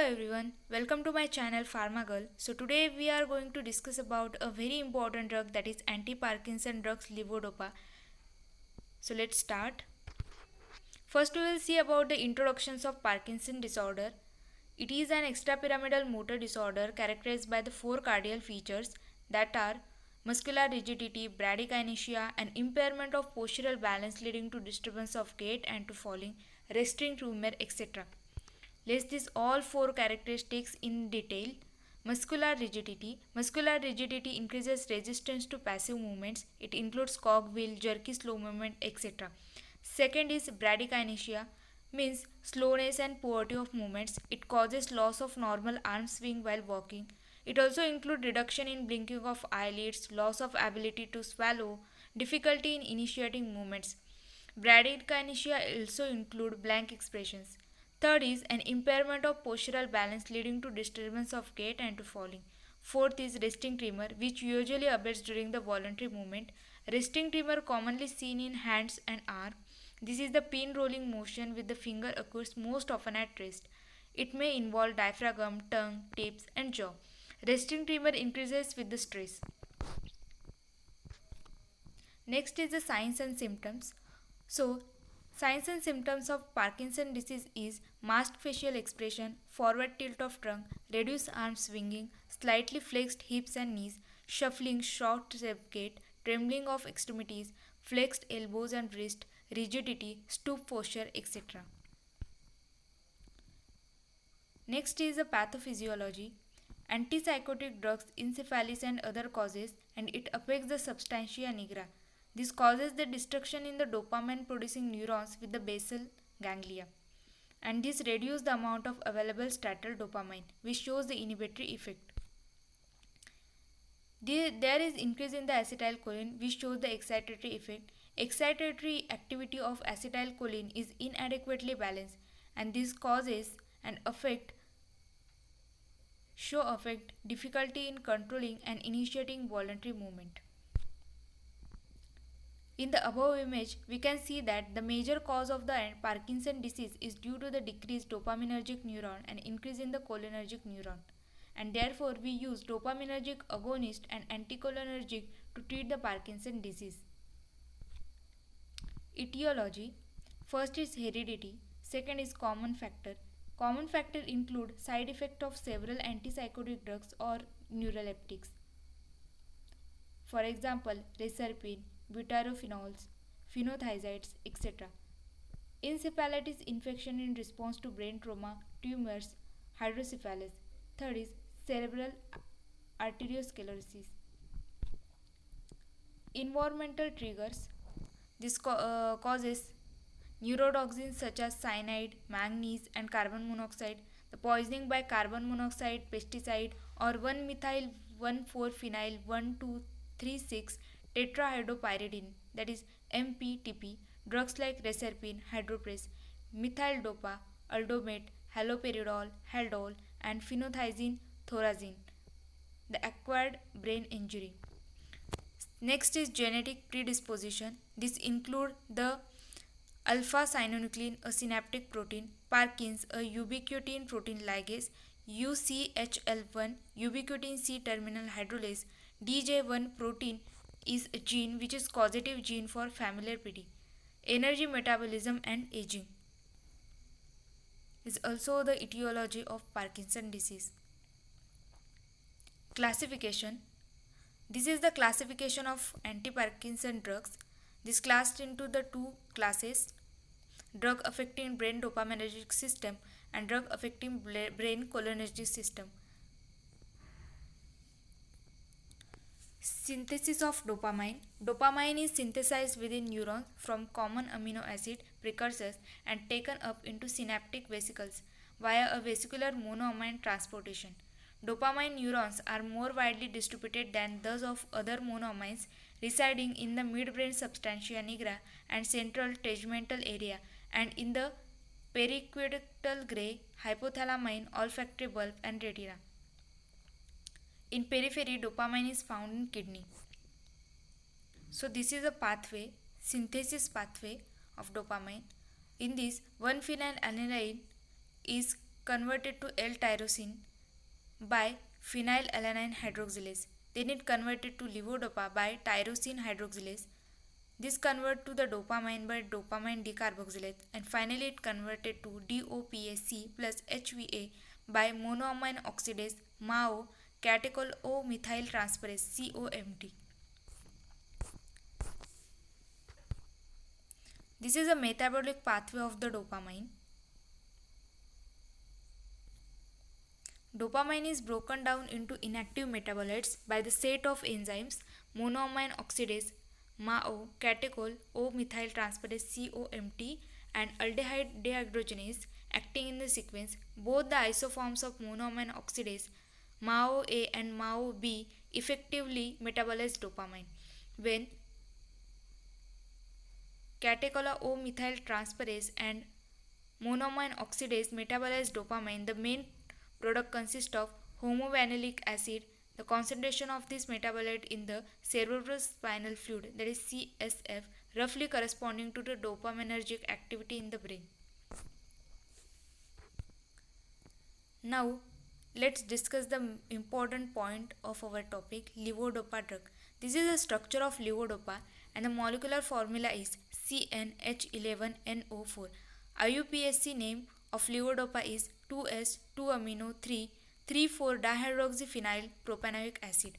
everyone, welcome to my channel Pharma Girl. So today we are going to discuss about a very important drug, that is anti-Parkinson drugs levodopa. So let's start. First we will see about the introductions of Parkinson disorder. It is an extrapyramidal motor disorder characterized by the four cardinal features that are muscular rigidity, bradykinesia, and impairment of postural balance leading to disturbance of gait and to falling, restrained tremor, etc. List these all four characteristics in detail. Muscular rigidity. Muscular rigidity increases resistance to passive movements. It includes cogwheel, jerky slow movement, etc. Second is bradykinesia, means slowness and poverty of movements. It causes loss of normal arm swing while walking. It also includes reduction in blinking of eyelids, loss of ability to swallow, difficulty in initiating movements. Bradykinesia also include blank expressions. Third is an impairment of postural balance leading to disturbance of gait and to falling. Fourth is resting tremor, which usually appears during the voluntary movement. Resting tremor commonly seen in hands and arms. This is the pin rolling motion with the finger occurs most often at rest. It may involve diaphragm, tongue, tips, and jaw. Resting tremor increases with the stress. Next is the signs and symptoms. So, signs and symptoms of Parkinson disease is masked facial expression, forward tilt of trunk, reduced arm swinging, slightly flexed hips and knees, shuffling, short step gait, trembling of extremities, flexed elbows and wrist, rigidity, stoop posture, etc. Next is the pathophysiology. Antipsychotic drugs, encephalitis and other causes, and it affects the substantia nigra. This causes the destruction in the dopamine producing neurons with the basal ganglia, and this reduces the amount of available striatal dopamine, which shows the inhibitory effect. There is increase in the acetylcholine, which shows the excitatory effect. Excitatory activity of acetylcholine is inadequately balanced, and this causes an affect difficulty in controlling and initiating voluntary movement. In the above image, we can see that the major cause of the Parkinson disease is due to the decreased dopaminergic neuron and increase in the cholinergic neuron. And therefore, we use dopaminergic agonist and anticholinergic to treat the Parkinson disease. Etiology. First is heredity, second is common factor. Common factor include side effect of several antipsychotic drugs or neuroleptics. For example, reserpine, butyrophenols, phenothiazides, etc. Encephalitis infection in response to brain trauma, tumors, hydrocephalus. Third is cerebral arteriosclerosis. Environmental triggers. This causes neurotoxins such as cyanide, manganese, and carbon monoxide, the poisoning by carbon monoxide, pesticide, or 1-methyl 1,4-phenyl 1,2,3,6 tetrahydropyridine, that is MPTP, drugs like reserpine, hydropress, methyl dopa, aldomate, haloperidol, haldol, and phenothiazine, thorazine, the acquired brain injury. Next is genetic predisposition. This include the alpha-synuclein, a synaptic protein, Parkins, a ubiquitin protein ligase, UCHL1, ubiquitin C terminal hydrolase, DJ1 protein is a gene which is causative gene for familiar PD. Energy metabolism and aging is also the etiology of Parkinson disease. Classification. This is the classification of anti-Parkinson drugs. This classed into the two classes: drug affecting brain dopaminergic system and drug affecting brain cholinergic system. Synthesis of dopamine. Dopamine is synthesized within neurons from common amino acid precursors and taken up into synaptic vesicles via a vesicular monoamine transportation. Dopamine neurons are more widely distributed than those of other monoamines, residing in the midbrain substantia nigra and central tegmental area, and in the periaqueductal gray, hypothalamine, olfactory bulb, and retina. In periphery, dopamine is found in kidney. So this is a pathway, synthesis pathway of dopamine. In this, 1-phenylalanine is converted to L-tyrosine by phenylalanine hydroxylase. Then it converted to levodopa by tyrosine hydroxylase. This converted to the dopamine by dopamine decarboxylase, and finally it converted to DOPAC plus HVA by monoamine oxidase MAO catechol O methyl transferase COMT. This is a metabolic pathway of the dopamine. Dopamine is broken down into inactive metabolites by the set of enzymes monoamine oxidase MAO catechol O methyl transferase COMT and aldehyde dehydrogenase acting in the sequence. Both the isoforms of monoamine oxidase MAO A and MAO B effectively metabolize dopamine. When catechol O methyl transferase and monoamine oxidase metabolize dopamine, the main product consists of homovanillic acid. The concentration of this metabolite in the cerebrospinal fluid, that is CSF, roughly corresponding to the dopaminergic activity in the brain. Now, let's discuss the important point of our topic, levodopa drug. This is the structure of levodopa and the molecular formula is CnH11NO4. IUPAC name of levodopa is 2S2-amino-3,3,4-dihydroxyphenyl propanoic acid.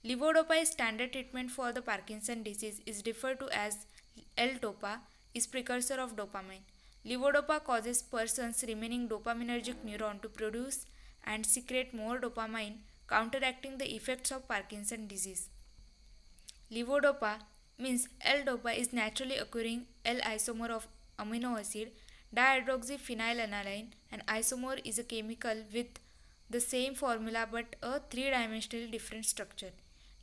Levodopa is standard treatment for the Parkinson disease is referred to as L-dopa, is precursor of dopamine. Levodopa causes persons remaining dopaminergic neuron to produce and secrete more dopamine, counteracting the effects of Parkinson disease. Levodopa means L-dopa is naturally occurring L-isomer of amino acid dihydroxyphenylalanine, and isomer is a chemical with the same formula but a three-dimensionally different structure.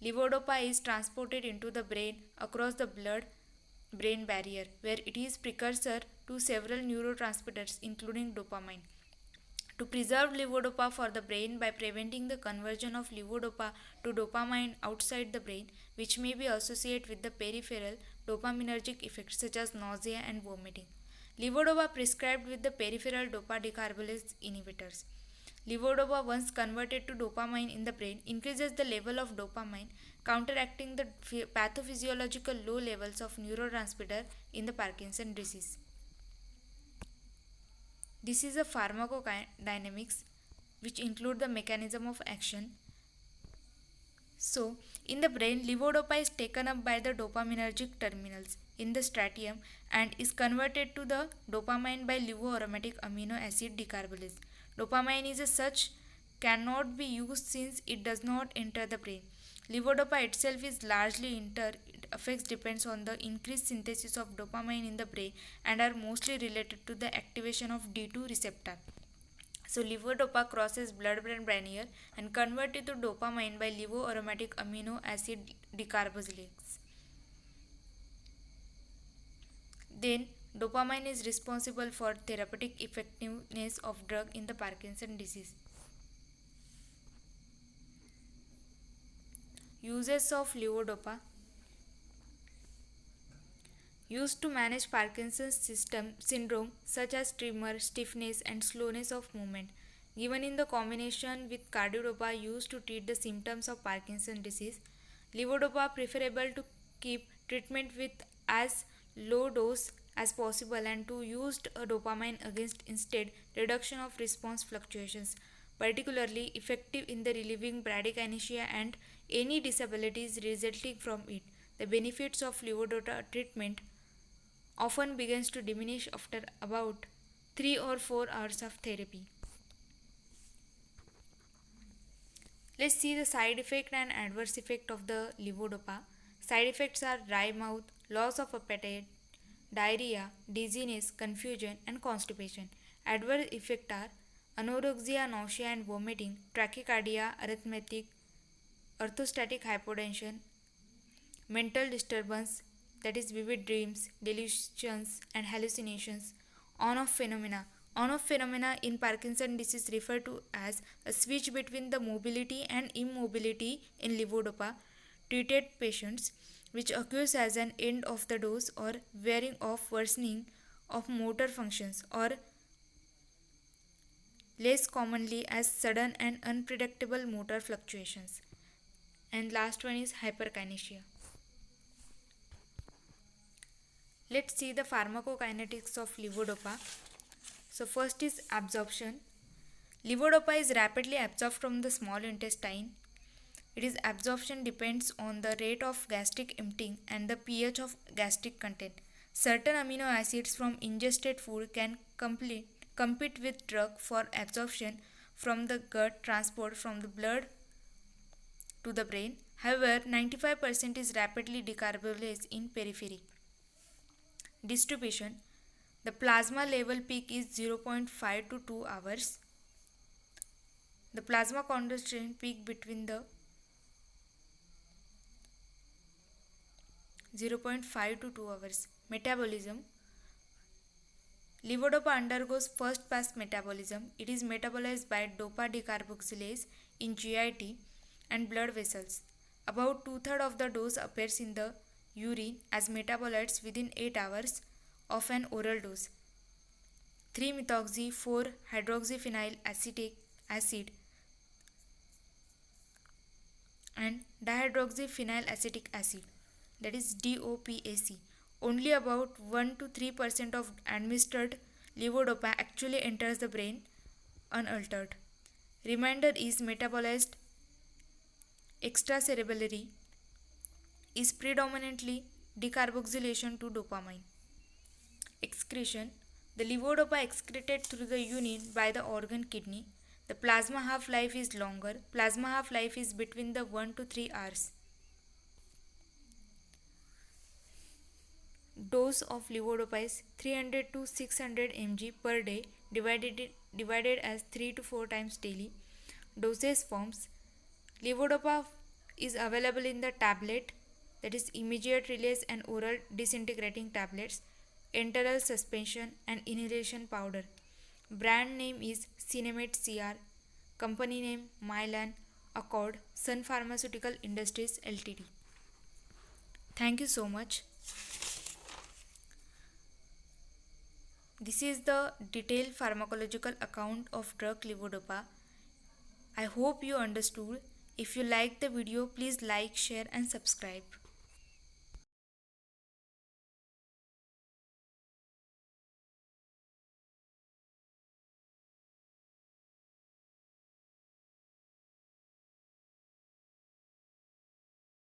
Levodopa is transported into the brain across the blood-brain barrier, where it is precursor to several neurotransmitters including dopamine. To preserve levodopa for the brain by preventing the conversion of levodopa to dopamine outside the brain, which may be associated with the peripheral dopaminergic effects such as nausea and vomiting. Levodopa prescribed with the peripheral dopa decarbolase inhibitors. Levodopa, once converted to dopamine in the brain, increases the level of dopamine, counteracting the pathophysiological low levels of neurotransmitter in the Parkinson disease. This is a pharmacodynamics which include the mechanism of action. So, in the brain, levodopa is taken up by the dopaminergic terminals in the stratum and is converted to the dopamine by levoaromatic amino acid decarbolase. Dopamine is as such cannot be used since it does not enter the brain. Levodopa itself is largely effects depends on the increased synthesis of dopamine in the brain and are mostly related to the activation of D2 receptor. So levodopa crosses blood-brain barrier and converted to dopamine by levoaromatic amino acid decarboxylase. Then dopamine is responsible for therapeutic effectiveness of drug in the Parkinson disease. Uses of levodopa. Used to manage Parkinson's syndrome such as tremor, stiffness and slowness of movement. Given in the combination with carbidopa used to treat the symptoms of Parkinson's disease. Levodopa preferable to keep treatment with as low dose as possible and to used a dopamine against instead reduction of response fluctuations, particularly effective in the relieving bradykinesia and any disabilities resulting from it. The benefits of levodopa treatment often begins to diminish after about 3 or 4 hours of therapy. Let's see the side effect and adverse effect of the levodopa. Side effects are dry mouth, loss of appetite, diarrhea, dizziness, confusion and constipation. Adverse effects are anorexia, nausea and vomiting, tachycardia, arrhythmic, orthostatic hypotension, mental disturbance, that is vivid dreams, delusions and hallucinations. On-off phenomena. On-off phenomena in Parkinson disease referred to as a switch between the mobility and immobility in levodopa treated patients, which occurs as an end of the dose or wearing off worsening of motor functions or less commonly as sudden and unpredictable motor fluctuations. And last one is hyperkinesia. Let's see the pharmacokinetics of levodopa. So first is absorption. Levodopa is rapidly absorbed from the small intestine. Its absorption depends on the rate of gastric emptying and the pH of gastric content. Certain amino acids from ingested food can compete with drug for absorption from the gut transport from the blood to the brain. However, 95% is rapidly decarboxylase in periphery. Distribution. The plasma level peak is 0.5 to 2 hours. The plasma concentration peak between the 0.5 to 2 hours. Metabolism. Levodopa undergoes first pass metabolism. It is metabolized by dopa decarboxylase in GIT and blood vessels. About two-thirds of the dose appears in the urine as metabolites within 8 hours of an oral dose. 3-methoxy-4-hydroxyphenyl acetic acid and dihydroxyphenyl acetic acid, that is DOPAC. Only about 1 to 3% of administered levodopa actually enters the brain unaltered. Remainder is metabolized extracerebrally, is predominantly decarboxylation to dopamine. Excretion. The levodopa excreted through the urine by the organ kidney. The plasma half-life is longer. Plasma half-life is between the 1 to 3 hours. Dose of levodopa is 300 to 600 mg per day divided as 3 to 4 times daily. Dosage forms. Levodopa is available in the tablet, that is immediate release and oral disintegrating tablets, enteral suspension and inhalation powder. Brand name is Cinemet CR. Company name Mylan, Accord, Sun Pharmaceutical Industries Ltd. Thank you so much. This is the detailed pharmacological account of drug levodopa. I hope you understood. If you liked the video, please like, share and subscribe.